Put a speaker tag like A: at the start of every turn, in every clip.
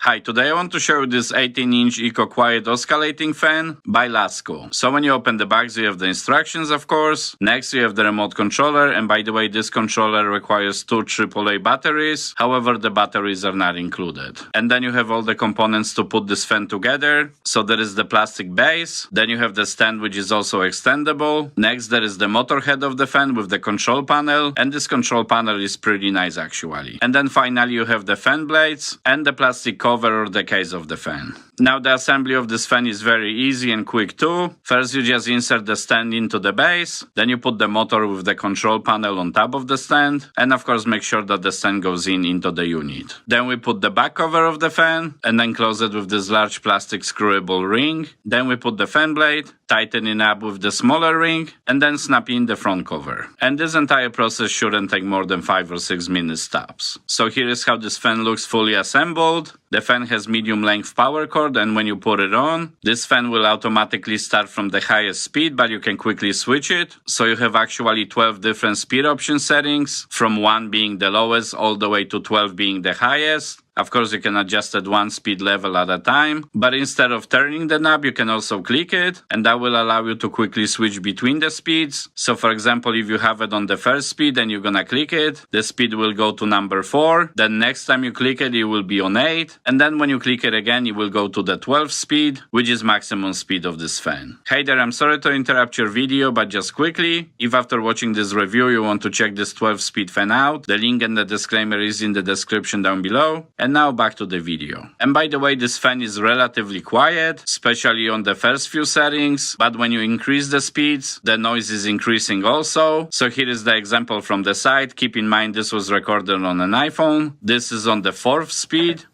A: Hi, today I want to show you this 18-inch EcoQuiet oscillating fan by Lasko. So when you open the box, you have the instructions, of course. Next, you have the remote controller, and by the way, this controller requires two AAA batteries. However, the batteries are not included. And then you have all the components to put this fan together. So there is the plastic base. Then you have the stand, which is also extendable. Next, there is the motor head of the fan with the control panel. And this control panel is pretty nice, actually. And then finally, you have the fan blades and the plastic cover or the case of the fan. Now the assembly of this fan is very easy and quick too. First you just insert the stand into the base, then you put the motor with the control panel on top of the stand, and of course make sure that the stand goes into the unit. Then we put the back cover of the fan and then close it with this large plastic screwable ring. Then we put the fan blade, tighten it up with the smaller ring, and then snap in the front cover. And this entire process shouldn't take more than 5 or 6 minutes tops. So here is how this fan looks fully assembled. The fan has medium length power cord, and when you put it on, this fan will automatically start from the highest speed, but you can quickly switch it. So you have actually 12 different speed option settings, from 1 being the lowest all the way to 12 being the highest. Of course, you can adjust at one speed level at a time, but instead of turning the knob, you can also click it, and that will allow you to quickly switch between the speeds. So for example, if you have it on the first speed and you're gonna click it, the speed will go to number 4. Then next time you click it, it will be on 8. And then when you click it again, it will go to the 12th speed, which is maximum speed of this fan. Hey there, I'm sorry to interrupt your video, but just quickly, if after watching this review you want to check this 12-speed fan out, the link and the disclaimer is in the description down below. And now back to the video. And by the way, this fan is relatively quiet, especially on the first few settings, but when you increase the speeds, the noise is increasing also. So here is the example from the side. Keep in mind this was recorded on an iPhone. This is on the 4th speed.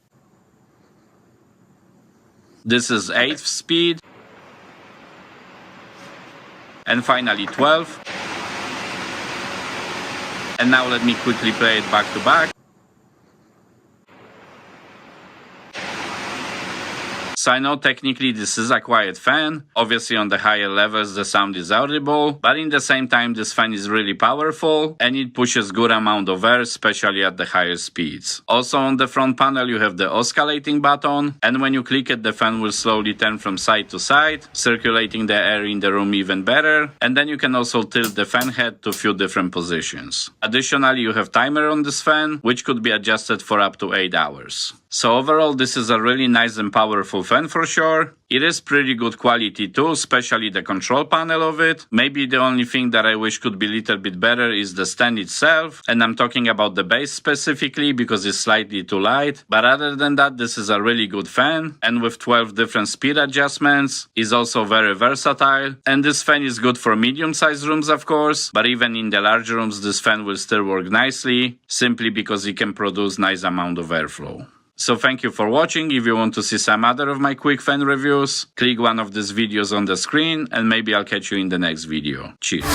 A: This is 8th speed. And finally 12. And now let me quickly play it back to back. So I know technically this is a quiet fan. Obviously on the higher levels the sound is audible, but in the same time this fan is really powerful and it pushes good amount of air, especially at the higher speeds. Also on the front panel you have the oscillating button, and when you click it the fan will slowly turn from side to side, circulating the air in the room even better, and then you can also tilt the fan head to a few different positions. Additionally you have timer on this fan, which could be adjusted for up to 8 hours. So overall this is a really nice and powerful fan for sure. It is pretty good quality too, especially the control panel of it. Maybe the only thing that I wish could be a little bit better is the stand itself, and I'm talking about the base specifically because it's slightly too light. But other than that, this is a really good fan, and with 12 different speed adjustments, is also very versatile. And this fan is good for medium-sized rooms of course, but even in the large rooms this fan will still work nicely, simply because it can produce nice amount of airflow. So thank you for watching. If you want to see some other of my quick fan reviews, click one of these videos on the screen and maybe I'll catch you in the next video. Cheers!